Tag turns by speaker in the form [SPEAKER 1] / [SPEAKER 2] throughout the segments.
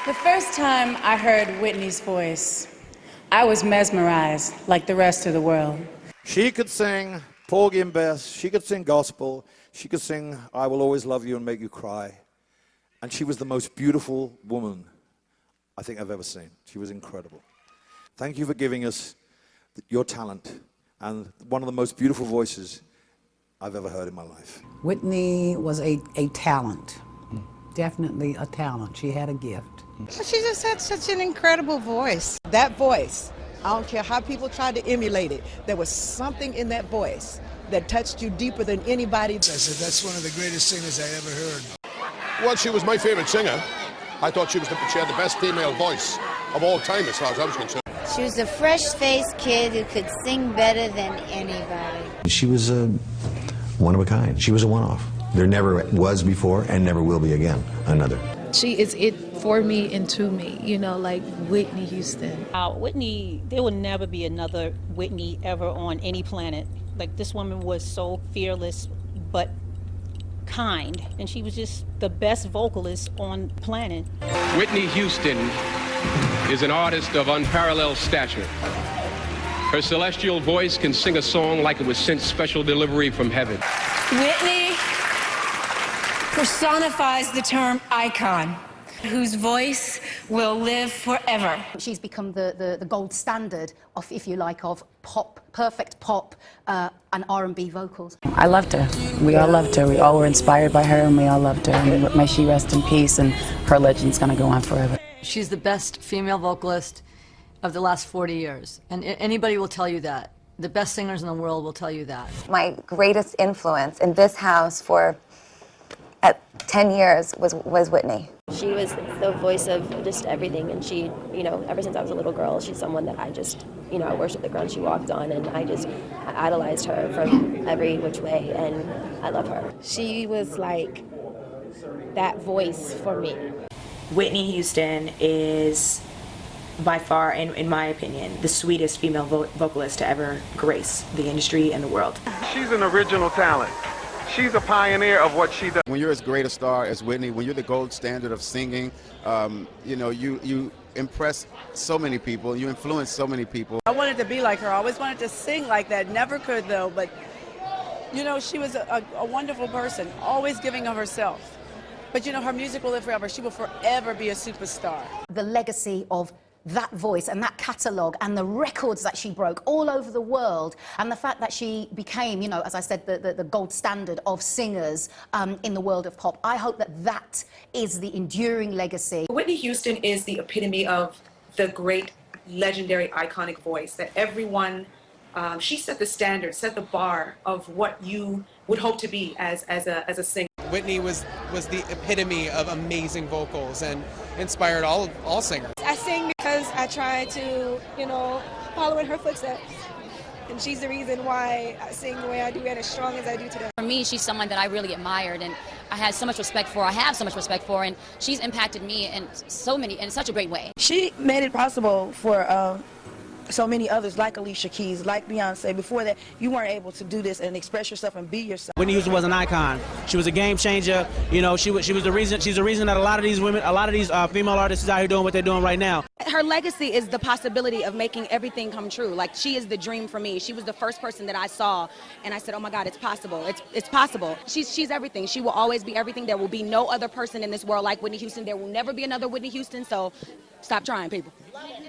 [SPEAKER 1] The first time I heard Whitney's voice, I was mesmerized like the rest of the world.
[SPEAKER 2] She could sing Porgy and Bess, she could sing gospel, she could sing I Will Always Love You and Make You Cry. And she was the most beautiful woman I think I've ever seen. She was incredible. Thank you for giving us your talent and one of the most beautiful voices I've ever heard in my life.
[SPEAKER 3] Whitney was a talent, definitely a talent. She had a gift.
[SPEAKER 4] She just had such an incredible voice. That voice, I don't care how people tried to emulate it, there was something in that voice that touched you deeper than anybody.
[SPEAKER 5] I said, that's one of the greatest singers I ever heard.
[SPEAKER 6] Well, she was my favorite singer. I thought she had the best female voice of all time as far as I was concerned.
[SPEAKER 7] She was a fresh-faced kid who could sing better than anybody.
[SPEAKER 8] She was one of a kind. She was a one-off. There never was before and never will be again another.
[SPEAKER 9] She is it for me and to me, you know, like Whitney Houston.
[SPEAKER 10] Whitney, there will never be another Whitney ever on any planet. Like, this woman was so fearless, but kind, and she was just the best vocalist on the planet.
[SPEAKER 11] Whitney Houston is an artist of unparalleled stature. Her celestial voice can sing a song like it was sent special delivery from heaven.
[SPEAKER 1] Whitney personifies the term icon, whose voice will live forever.
[SPEAKER 12] She's become the gold standard of, if you like, of pop, perfect pop and R&B vocals.
[SPEAKER 13] I loved her. We all loved her. We all were inspired by her, and we all loved her. And may she rest in peace, and her legend's gonna go on forever.
[SPEAKER 14] She's the best female vocalist of the last 40 years, and anybody will tell you that. The best singers in the world will tell you that.
[SPEAKER 15] My greatest influence in this house for 10 years was Whitney.
[SPEAKER 16] She was the voice of just everything, and she, you know, ever since I was a little girl, she's someone that I just, you know, I worship the ground she walked on, and I idolized her from every which way, and I love her.
[SPEAKER 17] She was like that voice for me.
[SPEAKER 18] Whitney Houston is by far, in my opinion, the sweetest female vocalist to ever grace the industry and the world.
[SPEAKER 19] She's an original talent. She's a pioneer of what she does.
[SPEAKER 20] When you're as great a star as Whitney, when you're the gold standard of singing, you know, you impress so many people, you influence so many people.
[SPEAKER 2] I wanted to be like her. I always wanted to sing like that. Never could, though, but, you know, she was a wonderful person, always giving of herself. But, you know, her music will live forever. She will forever be a superstar.
[SPEAKER 12] The legacy of that voice and that catalogue and the records that she broke all over the world, and the fact that she became, you know, as I said, the gold standard of singers in the world of pop. I hope that that is the enduring legacy.
[SPEAKER 8] Whitney Houston is the epitome of the great, legendary, iconic voice that everyone, she set the standard, set the bar of what you would hope to be as a singer.
[SPEAKER 18] Whitney was the epitome of amazing vocals and inspired all singers.
[SPEAKER 17] I sing because I try to, you know, follow in her footsteps. And she's the reason why I sing the way I do and as strong as I do today.
[SPEAKER 5] For me, she's someone that I really admired and I had so much respect for. I have so much respect for, and she's impacted me in such a great way.
[SPEAKER 15] She made it possible for so many others, like Alicia Keys, like Beyonce. Before that, you weren't able to do this and express yourself and be yourself.
[SPEAKER 14] Whitney Houston was an icon. She was a game changer. You know, she was the reason. She's the reason that a lot of these women, a lot of these female artists is out here doing what they're doing right now.
[SPEAKER 6] Her legacy is the possibility of making everything come true. Like, she is the dream for me. She was the first person that I saw, and I said, oh my God, it's possible. It's possible. She's everything. She will always be everything. There will be no other person in this world like Whitney Houston. There will never be another Whitney Houston, so stop trying, people.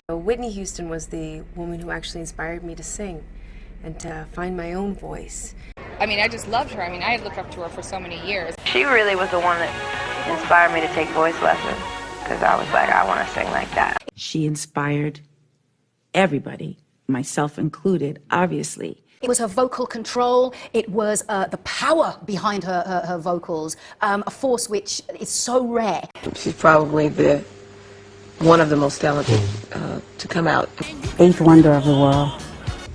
[SPEAKER 13] Whitney Houston was the woman who actually inspired me to sing and to find my own voice.
[SPEAKER 12] I mean, I just loved her. I mean, I had looked up to her for so many years.
[SPEAKER 15] She really was the one that inspired me to take voice lessons, because I was like, I want to sing like that.
[SPEAKER 13] She inspired everybody, myself included, obviously.
[SPEAKER 12] It was her vocal control, it was the power behind her vocals, a force which is so rare.
[SPEAKER 15] She's probably one of the most talented to come out.
[SPEAKER 13] Eighth wonder of the world.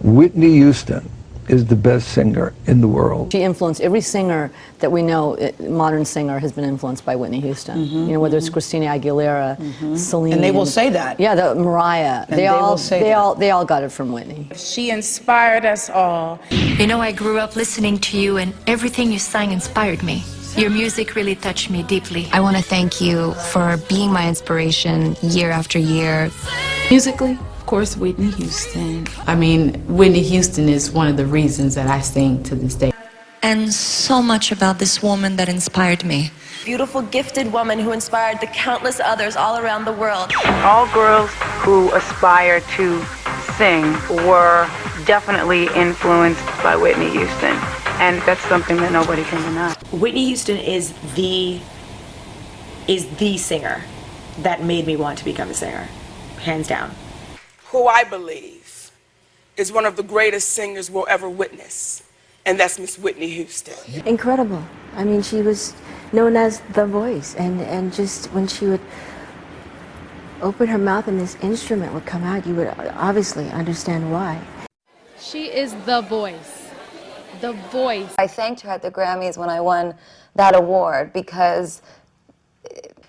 [SPEAKER 16] Whitney Houston is the best singer in the world.
[SPEAKER 10] She influenced every singer that we know, modern singer, has been influenced by Whitney Houston. You know, whether it's Christina Aguilera, Celine.
[SPEAKER 3] And they will say that.
[SPEAKER 10] Yeah, Mariah.
[SPEAKER 3] And they
[SPEAKER 10] all got it from Whitney.
[SPEAKER 1] She inspired us all. You know, I grew up listening to you, and everything you sang inspired me.
[SPEAKER 21] Your music really touched me deeply.
[SPEAKER 22] I want to thank you for being my inspiration year after year.
[SPEAKER 23] Musically, of course, Whitney Houston.
[SPEAKER 24] I mean, Whitney Houston is one of the reasons that I sing to this day.
[SPEAKER 22] And so much about this woman that inspired me.
[SPEAKER 25] Beautiful, gifted woman who inspired the countless others all around the world.
[SPEAKER 26] All girls who aspire to sing were definitely influenced by Whitney Houston. And that's something that nobody can deny.
[SPEAKER 18] Whitney Houston is the singer that made me want to become a singer, hands down.
[SPEAKER 27] Who I believe is one of the greatest singers we'll ever witness, and that's Miss Whitney Houston.
[SPEAKER 16] Incredible. I mean, she was known as the voice, and just when she would open her mouth and this instrument would come out, you would obviously understand why.
[SPEAKER 28] She is the voice. The voice.
[SPEAKER 29] I thanked her at the Grammys when I won that award because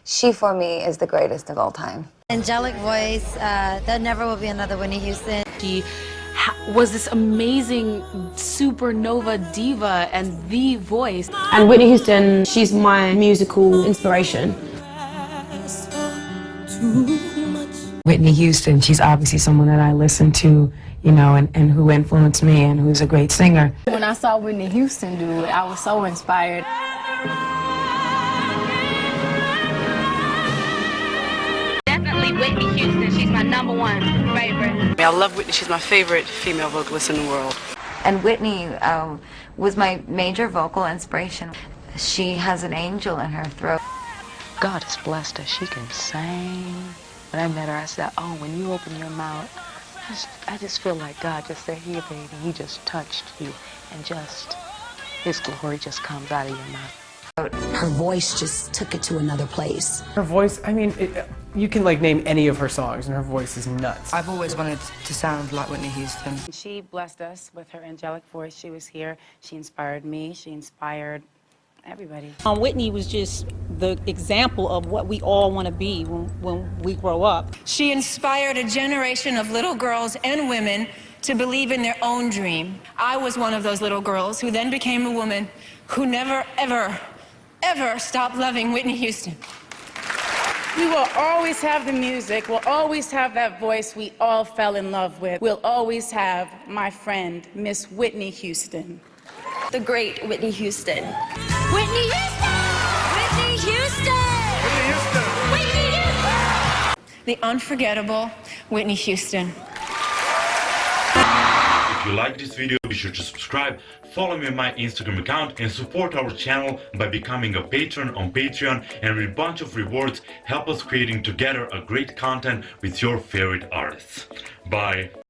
[SPEAKER 29] she, for me, is the greatest of all time.
[SPEAKER 7] Angelic voice. There never will be another Whitney Houston.
[SPEAKER 28] She was this amazing supernova diva and the voice.
[SPEAKER 30] And Whitney Houston, she's my musical inspiration.
[SPEAKER 31] Whitney Houston, she's obviously someone that I listen to, you know, and who influenced me and who's a great singer.
[SPEAKER 29] When I saw Whitney Houston do it, I was so inspired.
[SPEAKER 28] Definitely Whitney Houston. She's my #1 favorite.
[SPEAKER 29] I love Whitney. She's my favorite female vocalist in the world. And Whitney was my major vocal inspiration. She has an angel in her throat.
[SPEAKER 32] God has blessed her. She can sing. When I met her, I said, oh, when you open your mouth, I just feel like God just said, here, baby, he just touched you. And just, his glory just comes out of your mouth.
[SPEAKER 33] Her voice just took it to another place.
[SPEAKER 34] Her voice, I mean, you can like name any of her songs and her voice is nuts.
[SPEAKER 31] I've always wanted to sound like Whitney Houston.
[SPEAKER 1] She blessed us with her angelic voice. She was here. She inspired me. She inspired everybody.
[SPEAKER 10] Whitney was just the example of what we all want to be when we grow up.
[SPEAKER 35] She inspired a generation of little girls and women to believe in their own dream. I was one of those little girls who then became a woman who never, ever, ever stopped loving Whitney Houston.
[SPEAKER 1] We will always have the music. We'll always have that voice we all fell in love with. We'll always have my friend, Miss Whitney Houston.
[SPEAKER 25] The great Whitney Houston.
[SPEAKER 28] Whitney Houston! Whitney Houston!
[SPEAKER 27] Whitney Houston!
[SPEAKER 28] Whitney Houston!
[SPEAKER 35] The unforgettable Whitney Houston.
[SPEAKER 36] If you like this video, be sure to subscribe, follow me on my Instagram account and support our channel by becoming a patron on Patreon, and with a bunch of rewards help us creating together a great content with your favorite artists. Bye!